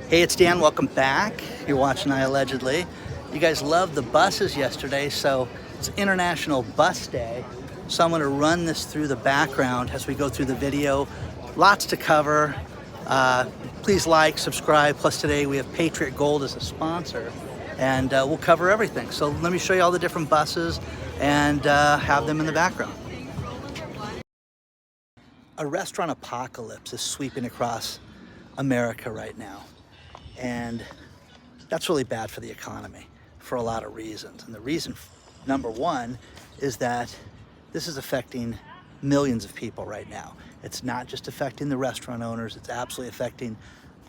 Hey, it's Dan. Welcome back. You're watching iAllegedly. You guys loved the buses yesterday, so it's International Bus Day. So I'm going to run this through the background as we go through the video. Lots to cover. Please like, subscribe. Plus today we have Patriot Gold as a sponsor, and we'll cover everything. So let me show you all the different buses and have them in the background. A restaurant apocalypse is sweeping across America right now. And that's really bad for the economy for a lot of reasons. And the reason, number one, is that this is affecting millions of people right now. It's not just affecting the restaurant owners, it's absolutely affecting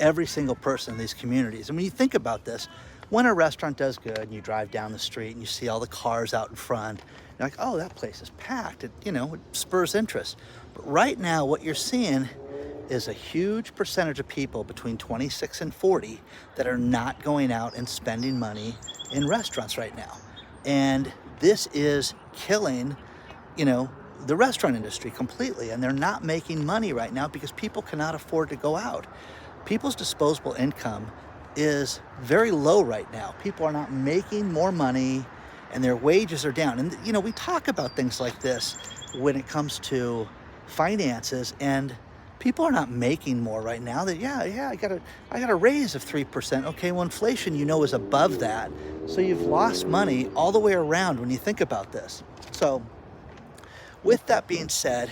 every single person in these communities. And when you think about this, when a restaurant does good and you drive down the street and you see all the cars out in front, you're like, oh, that place is packed. It spurs interest. But right now, what you're seeing is a huge percentage of people between 26 and 40 that are not going out and spending money in restaurants right now. And this is killing, the restaurant industry completely. And they're not making money right now because people cannot afford to go out. People's disposable income is very low right now. People are not making more money and their wages are down. And, we talk about things like this when it comes to finances, and people are not making more right now. That I got a raise of 3%. Okay, well, inflation is above that. So you've lost money all the way around when you think about this. So with that being said,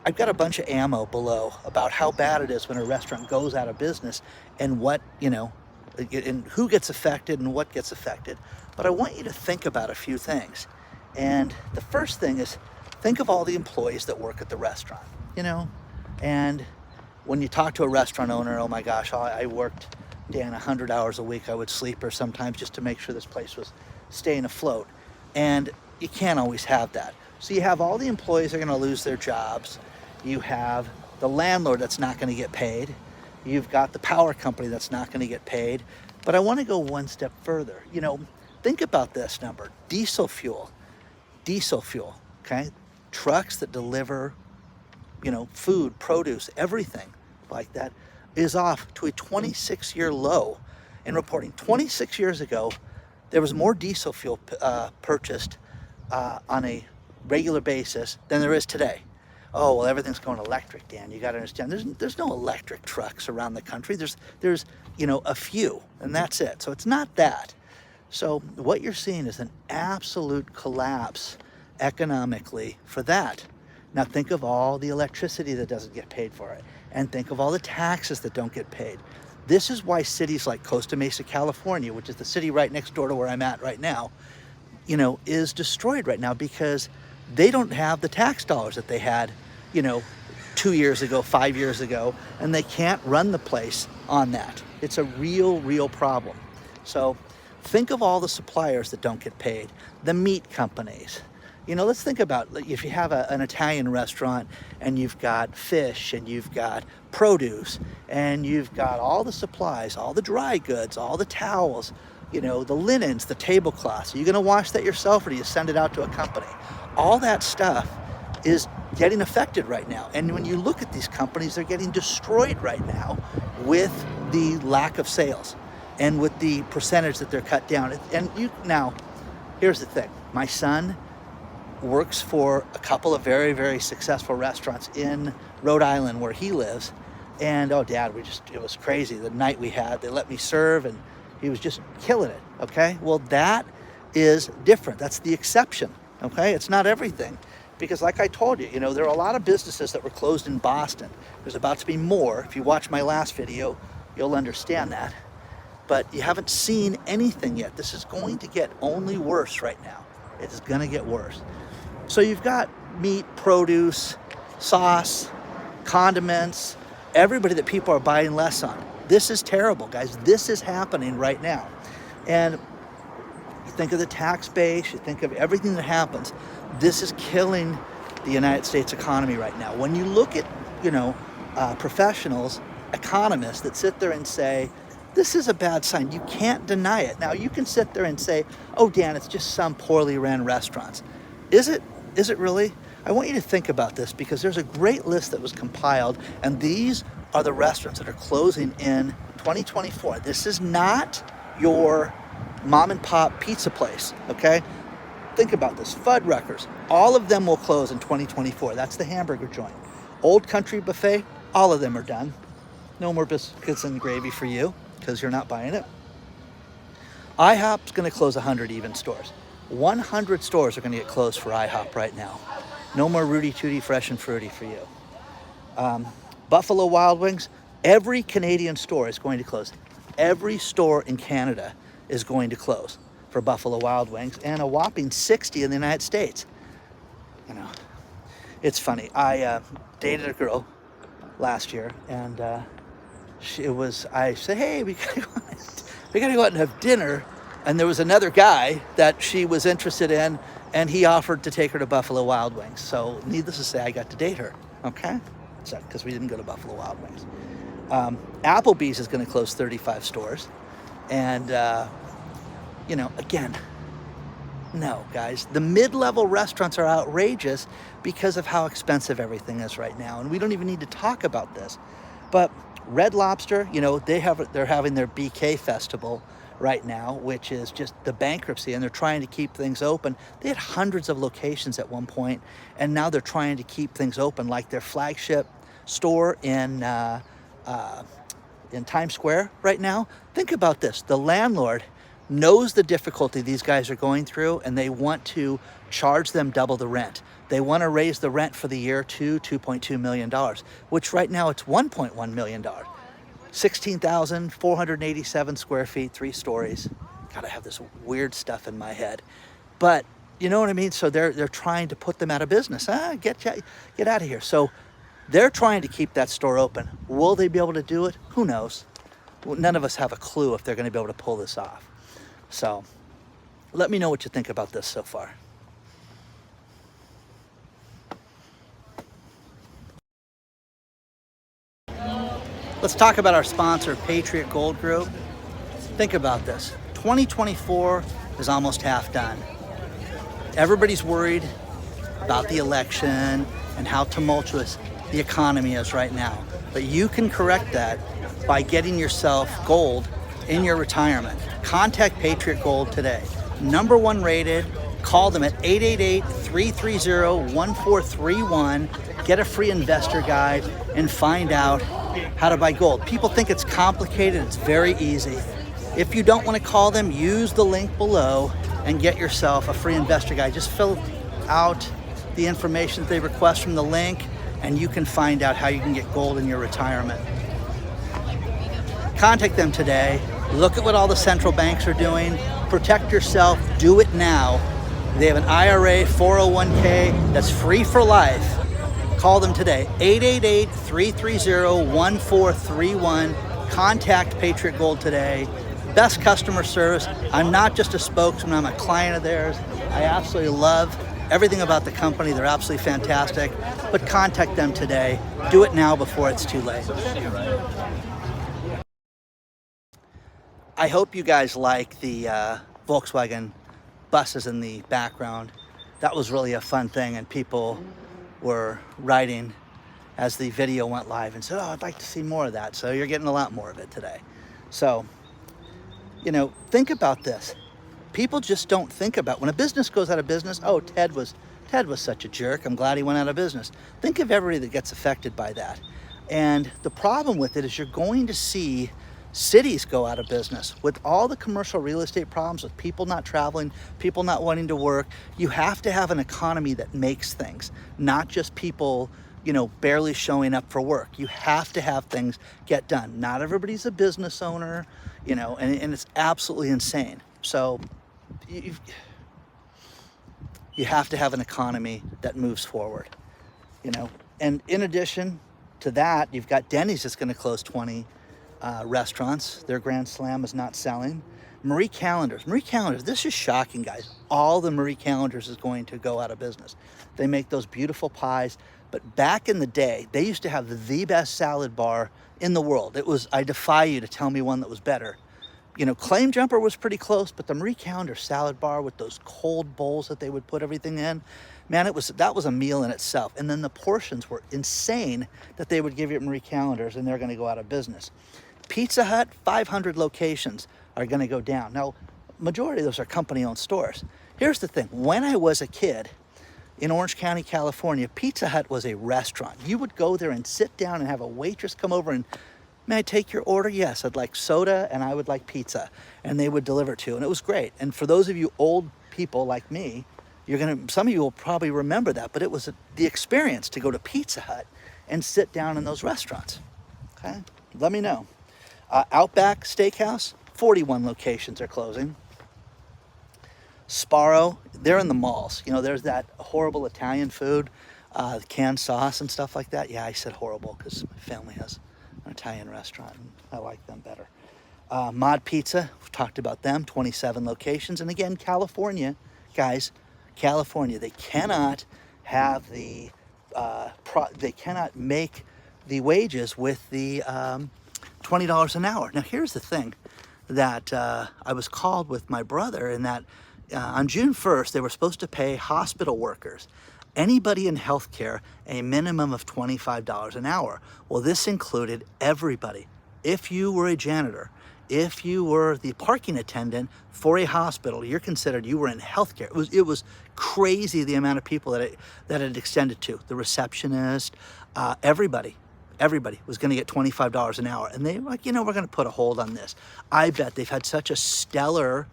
I've got a bunch of ammo below about how bad it is when a restaurant goes out of business and what, and who gets affected and what gets affected. But I want you to think about a few things. And the first thing is, think of all the employees that work at the restaurant, And when you talk to a restaurant owner, oh my gosh, I worked, Dan, 100 hours a week. I would sleep or sometimes just to make sure this place was staying afloat. And you can't always have that. So you have all the employees that are going to lose their jobs. You have the landlord that's not going to get paid. You've got the power company that's not going to get paid. But I want to go one step further. Think about this number. Diesel fuel, okay? Trucks that deliver food, produce, everything like that is off to a 26-year low. And reporting 26 years ago, there was more diesel fuel purchased on a regular basis than there is today. Oh, well, everything's going electric, Dan. You got to understand, there's no electric trucks around the country. There's a few, and that's it. So it's not that. So what you're seeing is an absolute collapse economically for that. Now think of all the electricity that doesn't get paid for it, and think of all the taxes that don't get paid. This is why cities like Costa Mesa, California, which is the city right next door to where I'm at right now, is destroyed right now because they don't have the tax dollars that they had, 2 years ago, 5 years ago, and they can't run the place on that. It's a real problem. So think of all the suppliers that don't get paid, the meat companies. Let's think about if you have an Italian restaurant and you've got fish and you've got produce and you've got all the supplies, all the dry goods, all the towels, the linens, the tablecloths. Are you going to wash that yourself or do you send it out to a company? All that stuff is getting affected right now. And when you look at these companies, they're getting destroyed right now with the lack of sales and with the percentage that they're cut down. Now, here's the thing. My son works for a couple of very, very successful restaurants in Rhode Island where he lives. And, oh, Dad, it was crazy. The night we had, they let me serve and he was just killing it, okay? Well, that is different. That's the exception, okay? It's not everything. Because like I told you, there are a lot of businesses that were closed in Boston. There's about to be more. If you watch my last video, you'll understand that. But you haven't seen anything yet. This is going to get only worse right now. It is going to get worse. So you've got meat, produce, sauce, condiments, everybody that people are buying less on. This is terrible, guys. This is happening right now. And you think of the tax base, you think of everything that happens. This is killing the United States economy right now. When you look at, professionals, economists that sit there and say, this is a bad sign. You can't deny it. Now, you can sit there and say, oh, Dan, it's just some poorly ran restaurants. Is it? Is it really? I want you to think about this because there's a great list that was compiled, and these are the restaurants that are closing in 2024. This is not your mom and pop pizza place, okay? Think about this. Fuddruckers, all of them will close in 2024. That's the hamburger joint. Old Country Buffet, all of them are done. No more biscuits and gravy for you because you're not buying it. IHOP's going to close 100 even stores. 100 stores are going to get closed for IHOP right now. No more Rudy Tooty Fresh and Fruity for you. Buffalo Wild Wings, every Canadian store is going to close. Every store in Canada is going to close for Buffalo Wild Wings, and a whopping 60 in the United States. You know, it's funny. I dated a girl last year, and I said, hey, we gotta go out and have dinner. And there was another guy that she was interested in, and he offered to take her to Buffalo Wild Wings. So needless to say, I got to date her, okay? So, because we didn't go to Buffalo Wild Wings. Applebee's is gonna close 35 stores. And, you know, again, no, guys, the mid-level restaurants are outrageous because of how expensive everything is right now. And we don't even need to talk about this. But Red Lobster, you know, they're having their BK festival right now, which is just the bankruptcy, and they're trying to keep things open. They had hundreds of locations at one point, and now they're trying to keep things open, like their flagship store in Times Square right now. Think about this. The landlord knows the difficulty these guys are going through, and they want to charge them double the rent. They want to raise the rent for the year to $2.2 million, which right now it's $1.1 million. 16,487 square feet, 3 stories. God, I have this weird stuff in my head. But you know what I mean? So they're trying to put them out of business. Get out of here. So they're trying to keep that store open. Will they be able to do it? Who knows? Well, none of us have a clue if they're going to be able to pull this off. So let me know what you think about this so far. Let's talk about our sponsor, Patriot Gold Group. Think about this. 2024 is almost half done. Everybody's worried about the election and how tumultuous the economy is right now. But you can correct that by getting yourself gold in your retirement. Contact Patriot Gold today. #1 rated. Call them at 888-330-1431. Get a free investor guide and find out how to buy gold. People think it's complicated. It's very easy. If you don't want to call them, use the link below and get yourself a free investor guide. Just fill out the information that they request from the link, and you can find out how you can get gold in your retirement. Contact them today. Look at what all the central banks are doing. Protect yourself. Do it now. They have an IRA, 401k that's free for life. Call them today, 888-330-1431. Contact Patriot Gold today. Best customer service. I'm not just a spokesman, I'm a client of theirs. I absolutely love everything about the company. They're absolutely fantastic. But contact them today. Do it now before it's too late. I hope you guys like the Volkswagen buses in the background. That was really a fun thing, and people were writing as the video went live and said, oh, I'd like to see more of that. So you're getting a lot more of it today. So, you know, think about this. People just don't think about when a business goes out of business. Oh, Ted was such a jerk. I'm glad he went out of business. Think of everybody that gets affected by that. And the problem with it is you're going to see cities go out of business with all the commercial real estate problems, with people not traveling, people not wanting to work. You have to have an economy that makes things, not just people, you know, barely showing up for work. You have to have things get done. Not everybody's a business owner, you know, and it's absolutely insane. So you have to have an economy that moves forward, you know. And in addition to that, you've got Denny's that's going to close 20 restaurants. Their Grand Slam is not selling. Marie Callender's, this is shocking, guys. All the Marie Callender's is going to go out of business. They make those beautiful pies, but back in the day, they used to have the best salad bar in the world. It was, I defy you to tell me one that was better. You know, Claim Jumper was pretty close, but the Marie Callender salad bar with those cold bowls that they would put everything in, Man, that was a meal in itself. And then the portions were insane that they would give you Marie calendars and they're going to go out of business. Pizza Hut, 500 locations are going to go down. Now, majority of those are company-owned stores. Here's the thing. When I was a kid in Orange County, California, Pizza Hut was a restaurant. You would go there and sit down and have a waitress come over and, may I take your order? Yes, I'd like soda and I would like pizza. And they would deliver it to you. And it was great. And for those of you old people like me, some of you will probably remember that, but it was the experience to go to Pizza Hut and sit down in those restaurants. Okay? Let me know. Outback Steakhouse, 41 locations are closing. Sparrow, they're in the malls. You know, there's that horrible Italian food, canned sauce and stuff like that. Yeah, I said horrible because my family has an Italian restaurant and I like them better. Mod Pizza, we've talked about them, 27 locations. And again, California, guys, California, they cannot have they cannot make the wages with the $20 an hour. Now, here's the thing that I was called with my brother in that on June 1st, they were supposed to pay hospital workers, anybody in healthcare, a minimum of $25 an hour. Well, this included everybody. If you were a janitor, if you were the parking attendant for a hospital, you were in healthcare. It was crazy the amount of people that it extended to. The receptionist, everybody was going to get $25 an hour. And they were like, we're going to put a hold on this. I bet they've had such a stellar,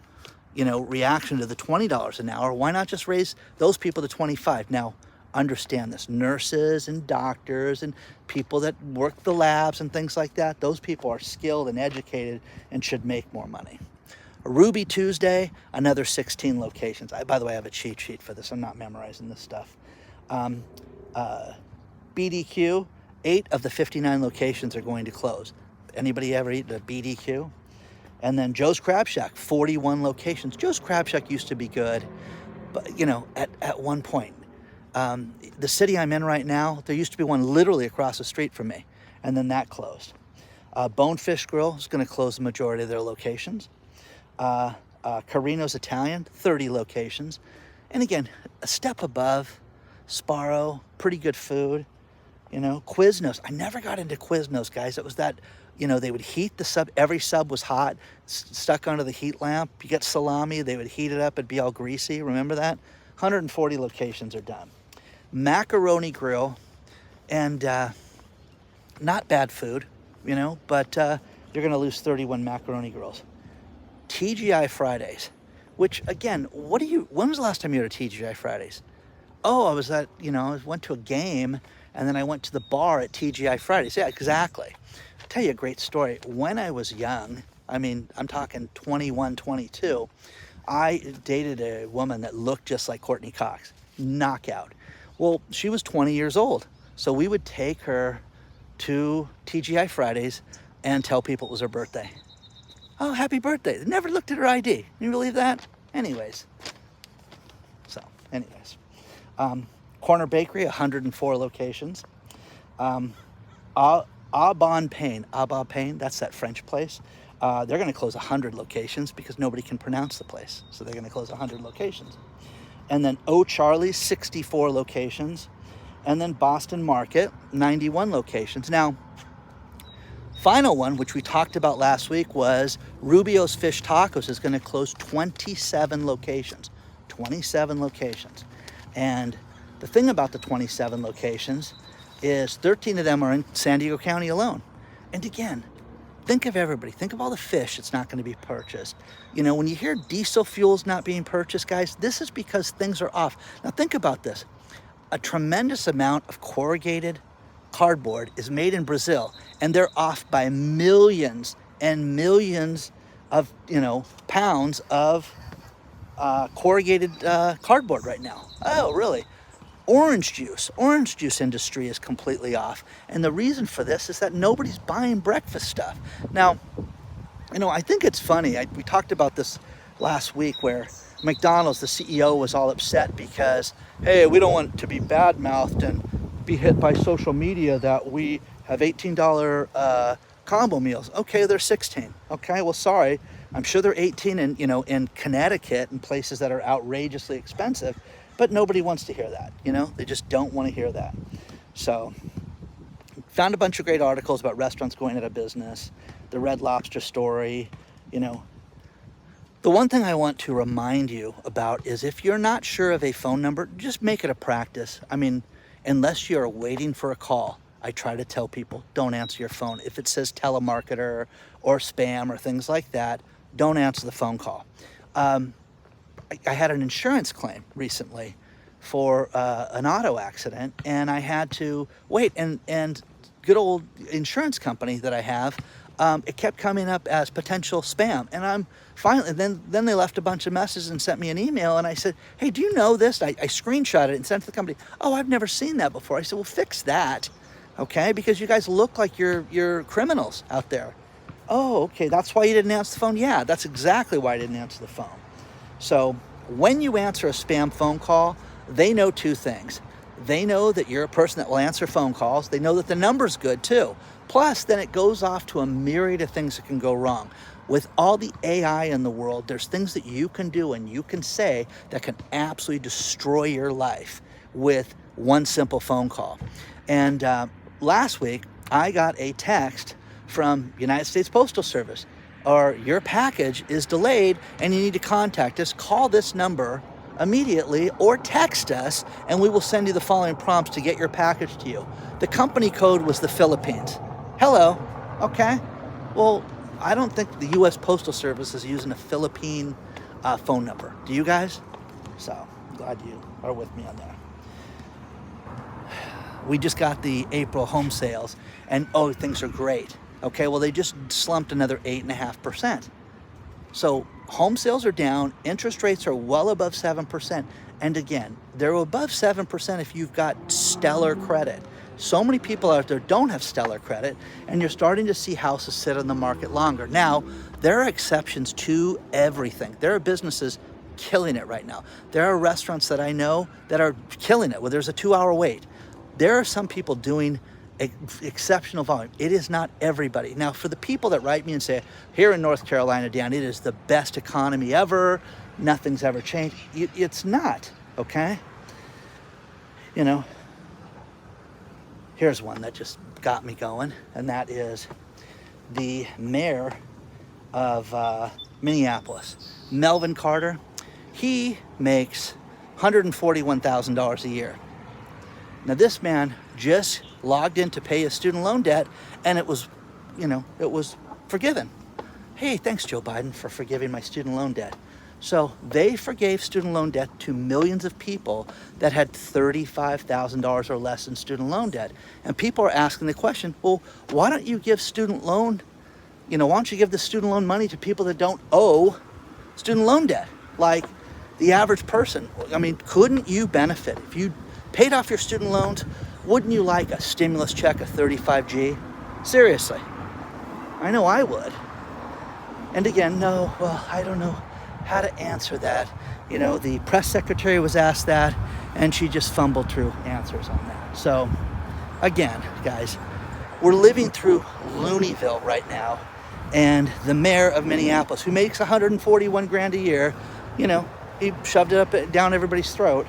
reaction to the $20 an hour. Why not just raise those people to 25? Now, understand this. Nurses and doctors and people that work the labs and things like that, those people are skilled and educated and should make more money. Ruby Tuesday, another 16 locations. By the way, I have a cheat sheet for this. I'm not memorizing this stuff. BDQ, 8 of the 59 locations are going to close. Anybody ever eat the BDQ? And then Joe's Crab Shack, 41 locations. Joe's Crab Shack used to be good, but at one point. The city I'm in right now, there used to be one literally across the street from me, and then that closed. Bonefish Grill is going to close the majority of their locations. Carino's Italian, 30 locations. And again, a step above Sparrow, pretty good food. Quiznos. I never got into Quiznos, guys. It was that, they would heat the sub. Every sub was hot, stuck under the heat lamp. You get salami, they would heat it up. It'd be all greasy. Remember that? 140 locations are done. Macaroni Grill, and not bad food, but you're going to lose 31 macaroni grills. TGI Fridays, which again, when was the last time you were at TGI Fridays? Oh, I was I went to a game and then I went to the bar at TGI Fridays. Yeah, exactly. I'll tell you a great story. When I was young, I'm talking 21, 22, I dated a woman that looked just like Courtney Cox. Knockout. Well, she was 20 years old. So we would take her to TGI Fridays and tell people it was her birthday. Oh, happy birthday. They never looked at her ID. Can you believe that? Anyways. Corner Bakery, 104 locations. Aubon Pain, that's that French place. They're going to close 100 locations because nobody can pronounce the place. So they're going to close 100 locations. And then O'Charlie's, 64 locations. And then Boston Market, 91 locations. Now, final one, which we talked about last week, was Rubio's Fish Tacos is going to close 27 locations. 27 locations. And the thing about the 27 locations is 13 of them are in San Diego County alone. And again, think of everybody. Think of all the fish that's not going to be purchased. When you hear diesel fuels not being purchased, guys, this is because things are off. Now think about this. A tremendous amount of corrugated cardboard is made in Brazil, and they're off by millions and millions of, pounds of corrugated cardboard right now. Oh, really? Orange juice industry is completely off. And the reason for this is that nobody's buying breakfast stuff. Now, I think it's funny. We talked about this last week where McDonald's, the CEO, was all upset because, hey, we don't want to be bad-mouthed and be hit by social media that we have $18 combo meals. Okay, they're 16. Okay, well, sorry. I'm sure they're 18 in Connecticut and places that are outrageously expensive. But nobody wants to hear that, they just don't want to hear that. So found a bunch of great articles about restaurants going out of business, the Red Lobster story. The one thing I want to remind you about is if you're not sure of a phone number, just make it a practice. I mean, unless you're waiting for a call, I try to tell people, don't answer your phone. If it says telemarketer or spam or things like that, don't answer the phone call. I had an insurance claim recently for an auto accident, and I had to wait. And good old insurance company that I have, it kept coming up as potential spam. And I'm finally, then they left a bunch of messages and sent me an email. And I said, hey, do you know this? I screenshot it and sent it to the company. Oh, I've never seen that before. I said, well, fix that, okay? Because you guys look like you're criminals out there. Oh, okay, that's why you didn't answer the phone? Yeah, that's exactly why I didn't answer the phone. So when you answer a spam phone call, they know two things. They know that you're a person that will answer phone calls. They know that the number's good too. Plus, then it goes off to a myriad of things that can go wrong. With all the AI in the world, there's things that you can do and you can say that can absolutely destroy your life with one simple phone call. And last week, I got a text from United States Postal Service, or your package is delayed and you need to contact us. Call this number immediately or text us and we will send you the following prompts to get your package to you. The company code was the Philippines. Hello, okay. Well, I don't think the U.S. Postal Service is using a Philippine phone number. Do you guys? So I'm glad you are with me on that. We just got the April home sales and things are great. Okay, well, they just slumped another 8.5%. So home sales are down, interest rates are well above 7%. And again, they're above 7% if you've got stellar credit. So many people out there don't have stellar credit, and you're starting to see houses sit on the market longer. Now, there are exceptions to everything. There are businesses killing it right now. There are restaurants that I know that are killing it, where there's a 2-hour wait. There are some people doing exceptional volume. It is not everybody. Now, for the people that write me and say, here in North Carolina, Dan, it is the best economy ever, nothing's ever changed. It's not, okay? Here's one that just got me going, and that is the mayor of Minneapolis, Melvin Carter. He makes $141,000 a year. Now, this man just logged in to pay his student loan debt, and it was forgiven. Hey, thanks, Joe Biden, for forgiving my student loan debt. So they forgave student loan debt to millions of people that had $35,000 or less in student loan debt. And people are asking the question, well, why don't you give why don't you give the student loan money to people that don't owe student loan debt? Like the average person. I mean, couldn't you benefit? If you paid off your student loans, wouldn't you like a stimulus check of $35,000? Seriously. I know I would. And again, no, well, I don't know how to answer that. The press secretary was asked that, and she just fumbled through answers on that. So, again, guys, we're living through Looneyville right now, and the mayor of Minneapolis, who makes $141,000 a year, he shoved it down everybody's throat,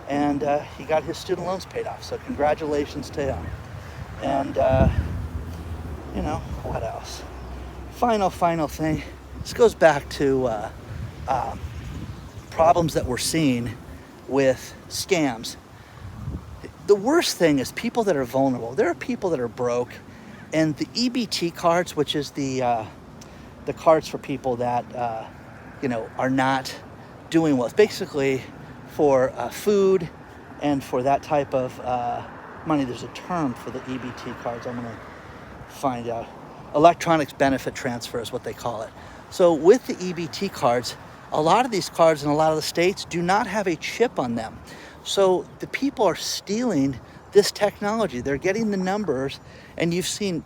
and he got his student loans paid off. So, congratulations to him. And what else? Final thing. This goes back to problems that we're seeing with scams. The worst thing is people that are vulnerable. There are people that are broke, and the EBT cards, which is the cards for people that are not doing well. It's basically for food and for that type of money. There's a term for the EBT cards. I'm going to find out. Electronics benefit transfer is what they call it. So with the EBT cards, a lot of these cards in a lot of the states do not have a chip on them. So the people are stealing this technology. They're getting the numbers, and you've seen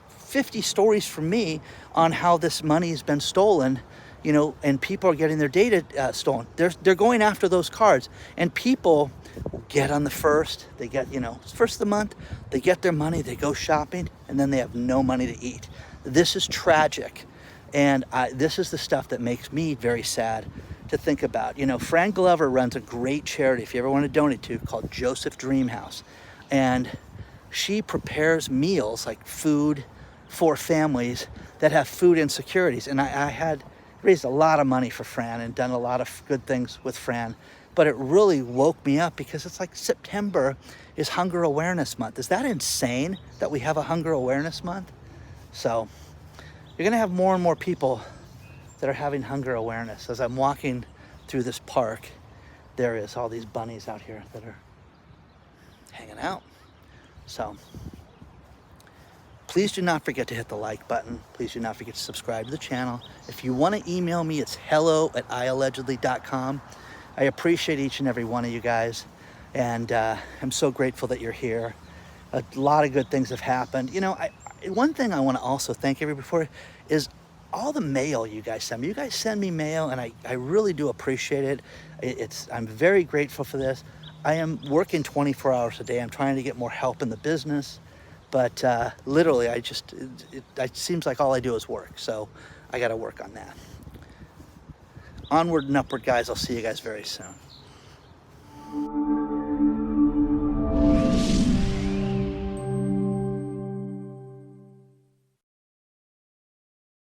50 stories from me on how this money has been stolen, and people are getting their data stolen. They're going after those cards, and people get on the first. They get, first of the month, they get their money, they go shopping, and then they have no money to eat. This is tragic. And this is the stuff that makes me very sad to think about. You know, Fran Glover runs a great charity, if you ever want to donate to, called Joseph Dream House. And she prepares meals, like food, for families that have food insecurities. And I had raised a lot of money for Fran and done a lot of good things with Fran. But it really woke me up, because it's like September is Hunger Awareness Month. Is that insane that we have a Hunger Awareness Month? So you're gonna have more and more people that are having hunger awareness. As I'm walking through this park, there is all these bunnies out here that are hanging out. So please do not forget to hit the like button. Please do not forget to subscribe to the channel. If you want to email me, it's hello@iallegedly.com. I appreciate each and every one of you guys, and I'm so grateful that you're here. A lot of good things have happened. You know, one thing I want to also thank everybody for is all the mail you guys send me. You guys send me mail, and I really do appreciate it. I'm very grateful for this. I am working 24 hours a day. I'm trying to get more help in the business, but literally, it seems like all I do is work. So I got to work on that. Onward and upward, guys. I'll see you guys very soon.